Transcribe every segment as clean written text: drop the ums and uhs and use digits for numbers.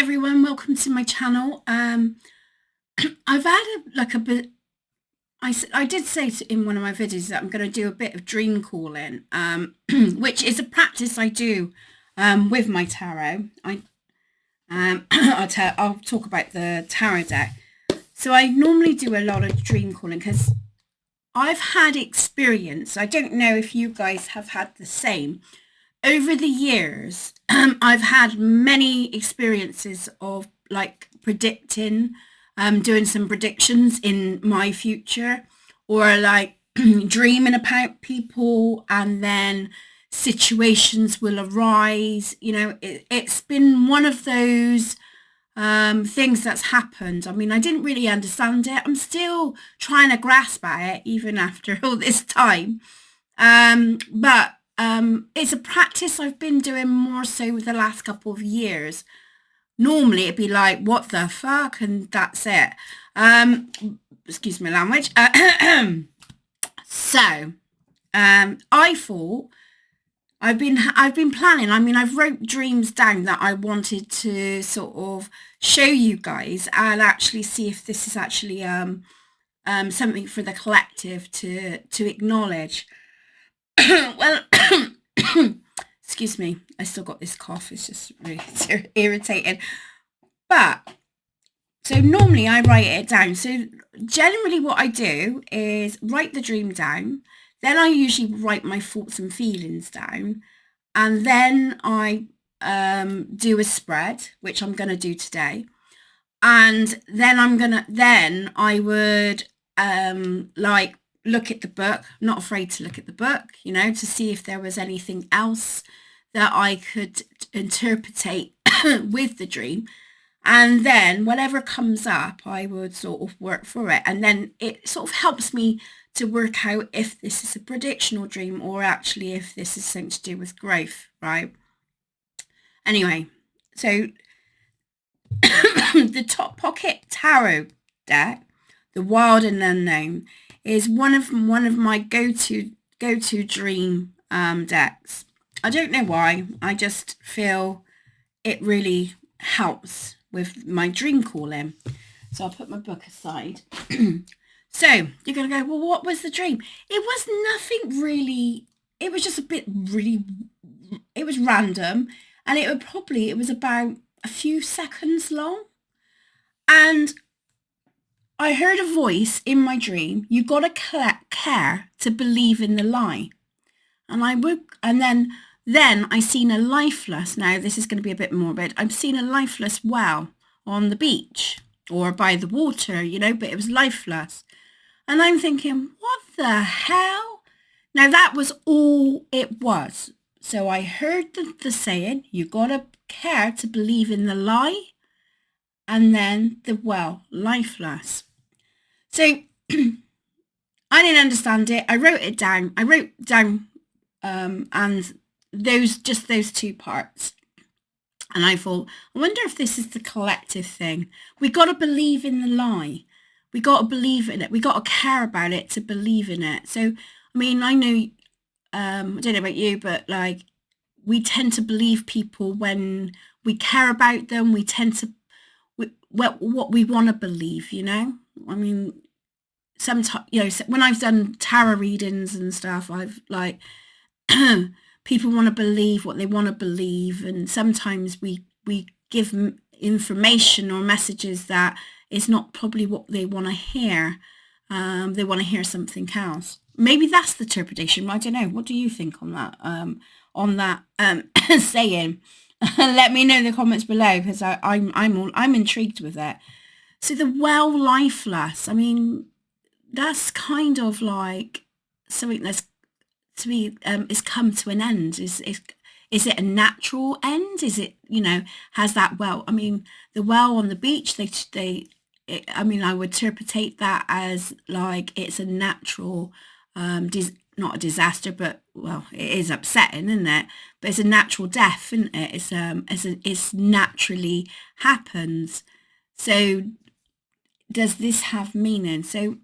everyone, welcome to my channel. I've had a bit. I did say in one of my videos that I'm going to do a bit of dream calling, which is a practice I do with my tarot. I'll talk about the tarot deck. So I normally do a lot of dream calling because I've had experience. I don't know if you guys have had the same. Over the years, I've had many experiences of like predicting, doing some predictions in my future, or like dreaming about people, and then situations will arise. It's been one of those things that's happened. I mean, I didn't really understand it. I'm still trying to grasp at it even after all this time. But it's a practice I've been doing more so with the last couple of years. Normally it'd be like, what the fuck? And that's it. Excuse my language. So, I thought I've been planning. I mean, I've wrote dreams down that I wanted to sort of show you guys and actually see if this is actually something for the collective to acknowledge. Well, excuse me, I still got this cough. It's just really irritating. But so normally I write it down. So generally what I do is write the dream down. Then I usually write my thoughts and feelings down. And then I do a spread, which I'm going to do today. And then I would like look at the book. I'm not afraid to look at the book, to see if there was anything else that I could interpretate with the dream. And then whatever comes up, I would sort of work for it. And then it sort of helps me to work out if this is a predictional dream or actually if this is something to do with growth, right? Anyway, so the Top Pocket Tarot deck, the Wild and Unknown, is one of my go-to dream decks. I don't know why. I just feel it really helps with my dream calling. So I'll put my book aside. So you're going to go, well, what was the dream? It was nothing really. It was just a bit really, it was random. And it was about a few seconds long. And I heard a voice in my dream. You got to care to believe in the lie. And then I seen a lifeless. Now this is going to be a bit morbid. I've seen a lifeless well on the beach or by the water, but it was lifeless. And I'm thinking, what the hell? Now that was all it was. So I heard the saying, you got to care to believe in the lie. And then the well, lifeless. So I didn't understand it. I wrote it down. And those two parts. And I thought, I wonder if this is the collective thing. We got to believe in the lie. We got to believe in it. We got to care about it to believe in it. So, I mean, I know, I don't know about you, but like we tend to believe people when we care about them. We tend to, what we want to believe, I mean, sometimes, when I've done tarot readings and stuff, I've like, people want to believe what they want to believe. And sometimes we give information or messages that is not probably what they want to hear. They want to hear something else. Maybe that's the interpretation. I don't know. What do you think on that? Saying? Let me know in the comments below because I'm intrigued with it. So the well lifeless. I mean, that's kind of like something that's to be is come to an end. Is it a natural end? Is it has that well? I mean, the well on the beach. I mean, I would interpret that as like it's a natural, not a disaster, but well, it is upsetting, isn't it? But it's a natural death, isn't it? It's naturally happens. So does this have meaning? So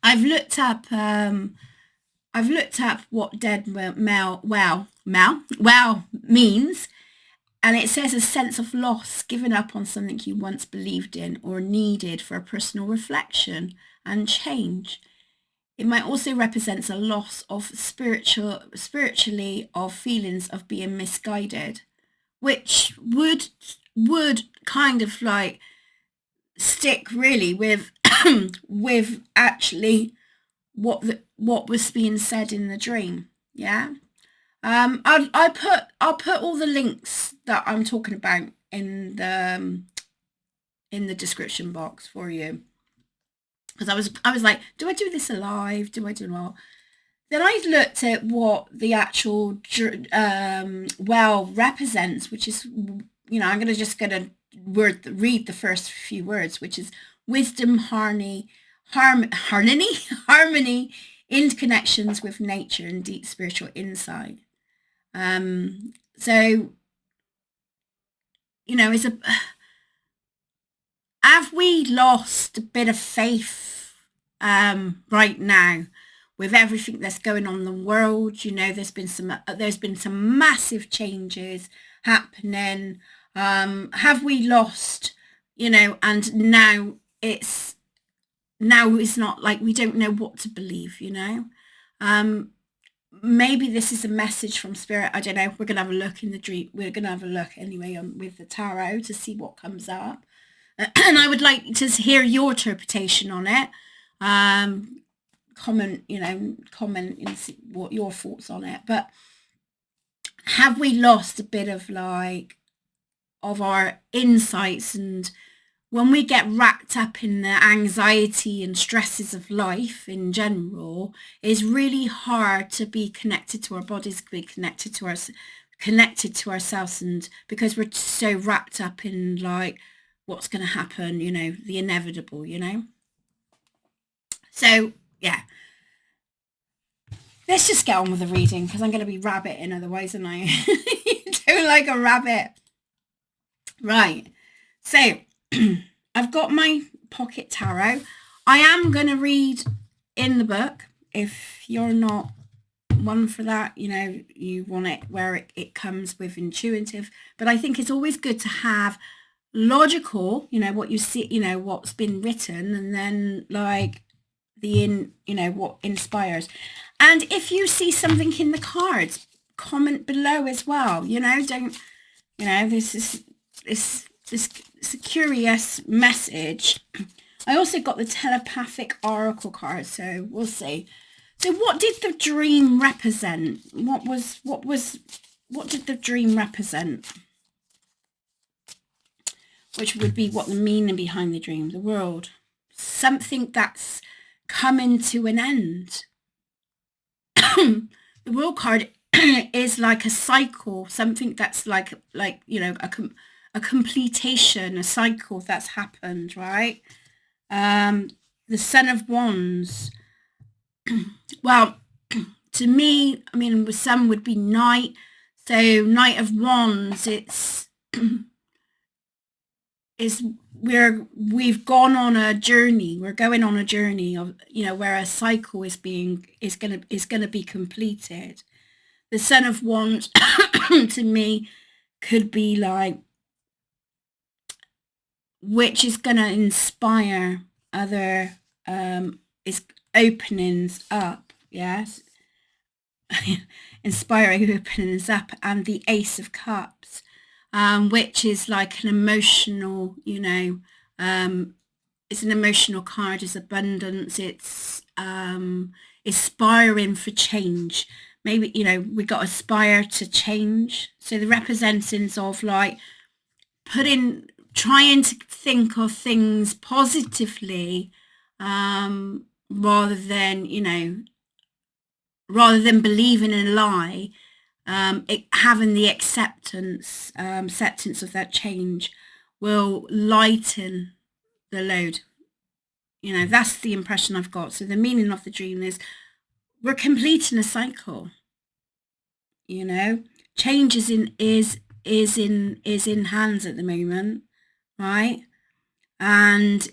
I've looked up what dead well means, And it says a sense of loss, giving up on something you once believed in or needed for a personal reflection and change. It might also represent a loss of spiritually of feelings of being misguided, which would kind of like stick really with with actually what was being said in the dream. Yeah. I'll put all the links that I'm talking about in the description box for you, because I was like, do I do this alive? Do I do not? Then I looked at what the actual well represents, which is, I'm gonna read the first few words, which is wisdom, harmony, harmony, interconnections with nature, and deep spiritual insight. So, is have we lost a bit of faith right now with everything that's going on in the world? There's been some massive changes happening. Have we lost, and it's not like we don't know what to believe, maybe this is a message from spirit. I don't know. We're gonna have a look in the dream. We're gonna have a look anyway with the tarot to see what comes up, and I would like to hear your interpretation on it. Comment and see what your thoughts on it. But have we lost a bit of of our insights? And when we get wrapped up in the anxiety and stresses of life in general, it's really hard to be connected to our bodies, be connected to ourselves, and because we're so wrapped up in what's going to happen, the inevitable, So yeah, let's just get on with the reading, because I'm going to be rabbiting otherwise, and I don't like a rabbit. Right, so I've got my pocket tarot. I am going to read in the book. If you're not one for that, you want it where it comes with intuitive. But I think it's always good to have logical, what you see, what's been written, and then what inspires. And if you see something in the cards, comment below as well. Don't, this is a curious message. I also got the telepathic oracle card, so we'll see. So what did the dream represent? What did the dream represent? Which would be what the meaning behind the dream, the world. Something that's coming to an end. The world card is like a cycle, something that's like a completion, a cycle that's happened, right? The Son of Wands. Well, to me, some would be Knight. So Knight of Wands, we've gone on a journey. We're going on a journey of, where a cycle is gonna be completed. The Son of Wands to me could be which is going to inspire other is openings up, yes. Inspiring openings up. And the Ace of Cups, which is like an emotional, it's an emotional card, it's abundance, it's aspiring for change. Maybe, we got aspire to change. So the representatives of trying to think of things positively, rather than believing in a lie, having the acceptance of that change will lighten the load. That's the impression I've got. So the meaning of the dream is we're completing a cycle. Change is in hands at the moment, right? And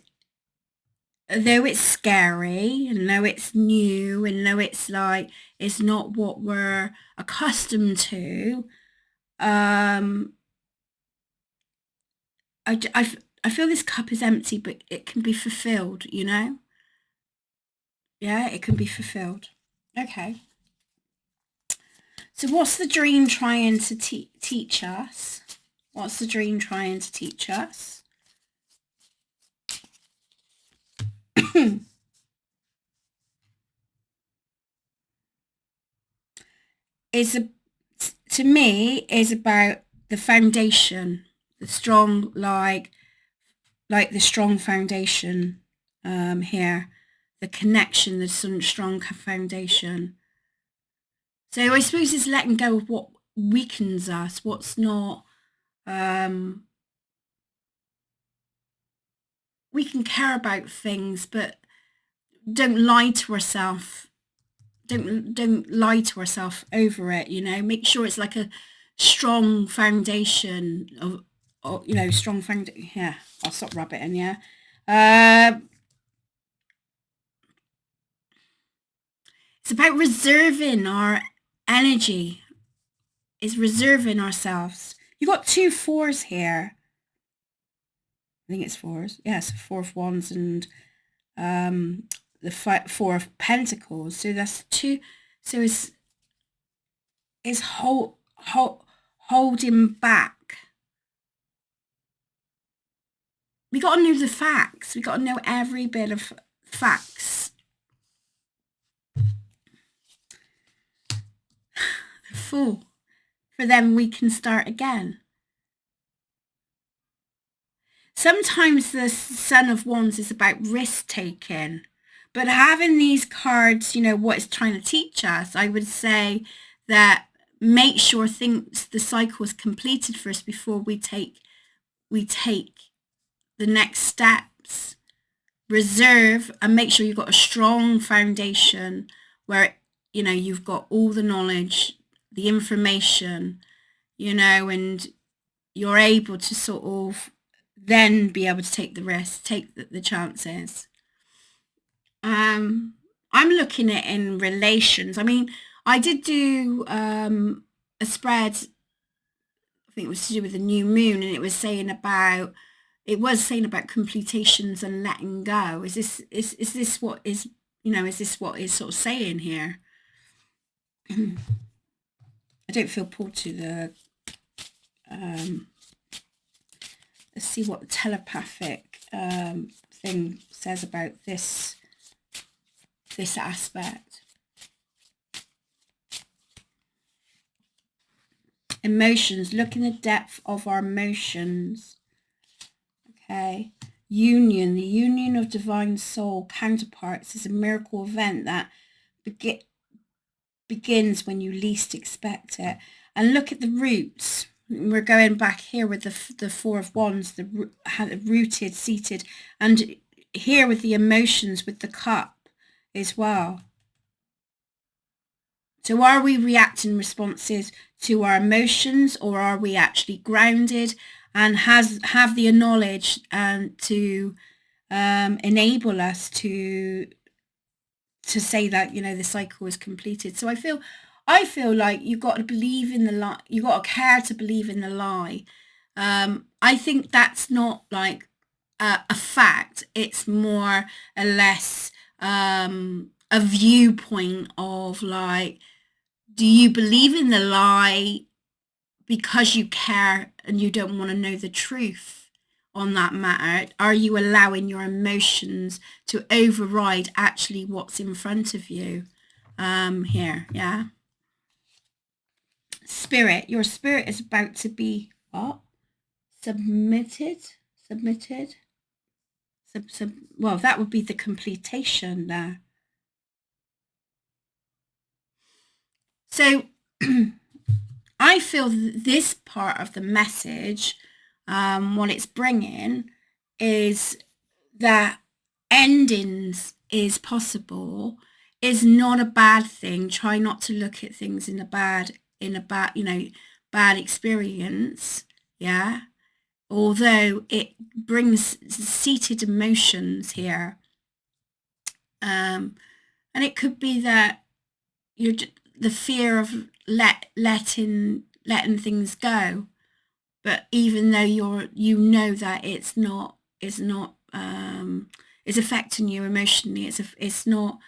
though it's scary, and though it's new, and though it's it's not what we're accustomed to, I feel this cup is empty, but it can be fulfilled, you know? Yeah, it can be fulfilled. Okay. So what's the dream trying to teach us? What's the dream trying to teach us? To me is about the foundation, the strong, like the strong foundation here, the connection, the strong foundation. So I suppose it's letting go of what weakens us, what's not. We can care about things, but don't lie to ourselves. Don't lie to ourselves over it. You know, make sure it's like a strong foundation of strong foundation. Yeah, I'll stop rabbiting. Yeah. It's about reserving our energy. It's reserving ourselves. You got 2 4s here. I think it's 4s. Yes, 4 of Wands and the 4 of Pentacles. So that's 2. So it's holding back. We got to know the facts. We got to know every bit of facts. Full. For then we can start again. Sometimes the Son of Wands is about risk-taking. But having these cards, you know, what it's trying to teach us, I would say that make sure the cycle is completed first before we take the next steps. Reserve and make sure you've got a strong foundation where, you know, you've got all the knowledge, the information, you know, and you're able to sort of then be able to take the risk, take the chances. I'm looking at in relations. I mean, I did do a spread, I think it was to do with the new moon, and it was saying about completions and letting go. Is this what is, you know, is this what is sort of saying here? I don't feel pulled to the let's see what the telepathic thing says about this aspect. Emotions. Look in the depth of our emotions. Okay. Union. The union of divine soul counterparts is a miracle event that begins when you least expect it. And look at the roots. We're going back here with the 4 of Wands, the rooted, seated, and here with the emotions with the cup as well. So are we reacting responses to our emotions, or are we actually grounded and have the knowledge to enable us to say that, you know, the cycle is completed? So I feel like you've got to believe in the lie. You've got to care to believe in the lie. I think that's not like a fact. It's more or less a viewpoint of like, do you believe in the lie because you care and you don't want to know the truth on that matter? Are you allowing your emotions to override actually what's in front of you here? Yeah. Spirit. Your spirit is about to be what? Submitted? Well, that would be the completion there. So I feel this part of the message, what it's bringing is that endings is possible, is not a bad thing. Try not to look at things in a bad, you know, bad experience. Yeah. Although it brings seated emotions here. And it could be that you're the fear of letting things go, But even though you know that it's affecting you emotionally, it's not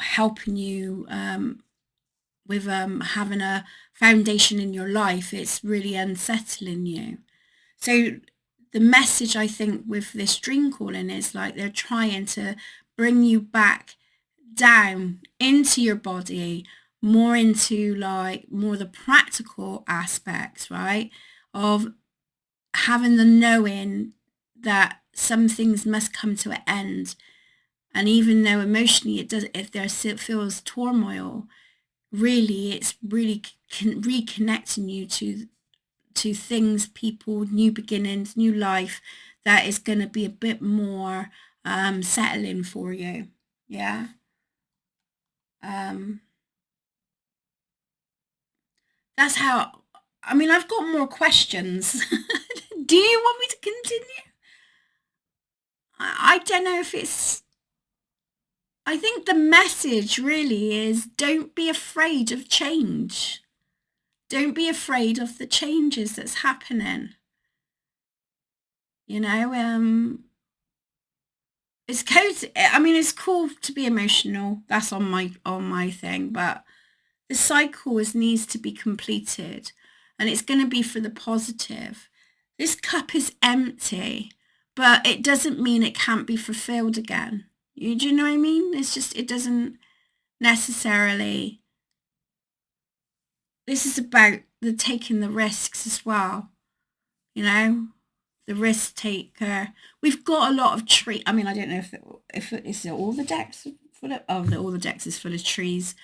helping you with having a foundation in your life. It's really unsettling you. So the message, I think, with this dream calling is like they're trying to bring you back down into your body, more into like more the practical aspects, right? Of having the knowing that some things must come to an end. And even though emotionally it does, if there still feels turmoil, really it's really reconnecting you to things, people, new beginnings, new life that is going to be a bit more settling for you. Yeah. Um, that's how, I mean, I've got more questions. Do you want me to continue? I don't know if it's, I think the message really is don't be afraid of change. Don't be afraid of the changes that's happening. You know, it's cozy. I mean, it's cool to be emotional. That's on my thing, but the cycle needs to be completed, and it's going to be for the positive. This cup is empty, but it doesn't mean it can't be fulfilled again. Do you know what I mean? It's just it doesn't necessarily. This is about the taking the risks as well. You know, the risk taker. We've got a lot of tree. I mean, I don't know if it is all the decks full of. Oh, all the decks is full of trees.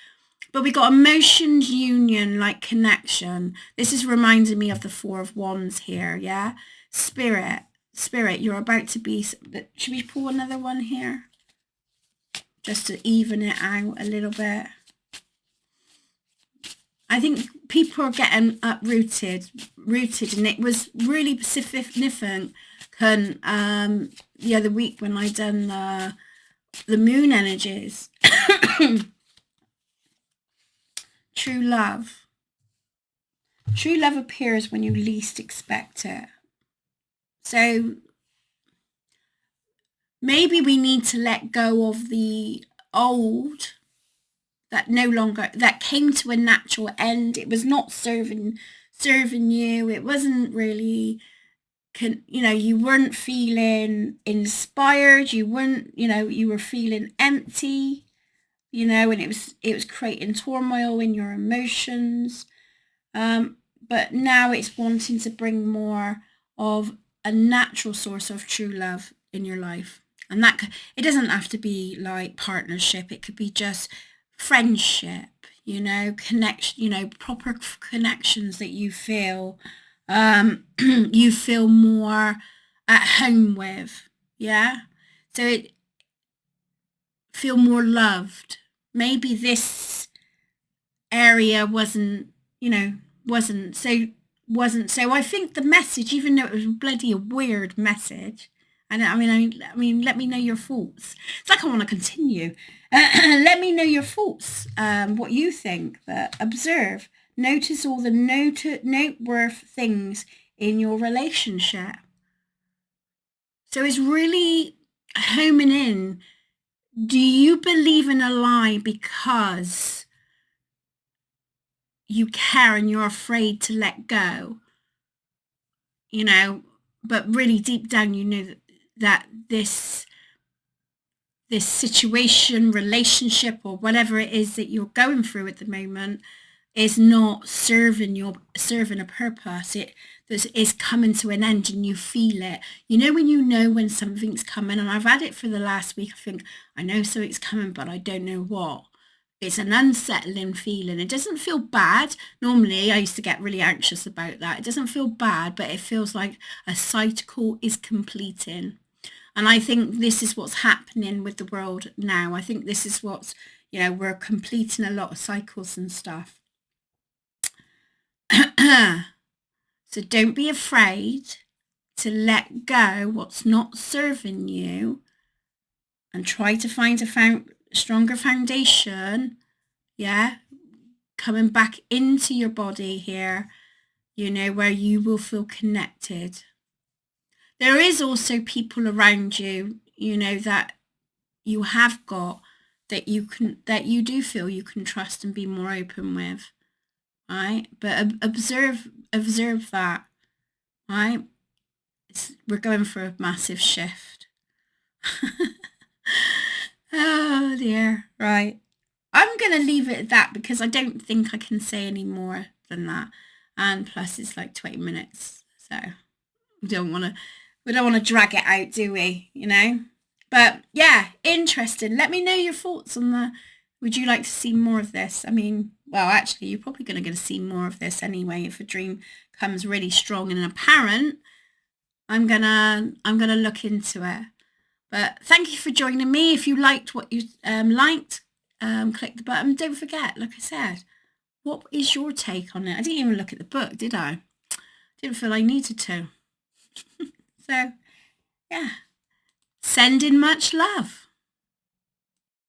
But we got emotions, union, like connection. This is reminding me of the Four of Wands here. Yeah, spirit. You're about to be. Should we pull another one here, just to even it out a little bit? I think people are getting rooted, and it was really significant the other week when I done the moon energies. True love. True love appears when you least expect it. So maybe we need to let go of the old that came to a natural end. It was not serving you. It wasn't really you weren't feeling inspired. You weren't, you were feeling empty, and it was creating turmoil in your emotions. But now it's wanting to bring more of a natural source of true love in your life. And that it doesn't have to be like partnership. It could be just friendship, connection, proper connections that you feel you feel more at home with. Yeah. So it feel more loved. Maybe this area wasn't so I think the message, even though it was bloody a weird message, and I mean let me know your thoughts. It's like I want to continue. Let me know your thoughts, what you think. But observe, notice all the noteworthy things in your relationship. So it's really homing in. Do you believe in a lie because you care and you're afraid to let go? But really deep down you know that this situation, relationship, or whatever it is that you're going through at the moment is not serving a purpose. It is coming to an end, and you feel it. When when something's coming, and I've had it for the last week. I think I know something's coming, but I don't know what. It's an unsettling feeling. It doesn't feel bad. Normally, I used to get really anxious about that. It doesn't feel bad, but it feels like a cycle is completing. And I think this is what's happening with the world now. I think this is what's, we're completing a lot of cycles and stuff. So don't be afraid to let go what's not serving you and try to find a stronger foundation. Yeah. Coming back into your body here you know, where you will feel connected. There is also people around you, you know, that you have got, that you do feel you can trust and be more open with, right? But observe that, right? We're going for a massive shift. Oh dear, right. I'm going to leave it at that because I don't think I can say any more than that. And plus it's like 20 minutes. So we don't want to drag it out, do we? You know? But yeah, interesting. Let me know your thoughts on would you like to see more of this? I mean, well, actually, you're probably going to see more of this anyway. If a dream comes really strong and apparent, I'm gonna look into it. But thank you for joining me. If you liked what you click the button. Don't forget, like I said, what is your take on it? I didn't even look at the book, did I? Didn't feel I needed to. So, yeah. Send in much love.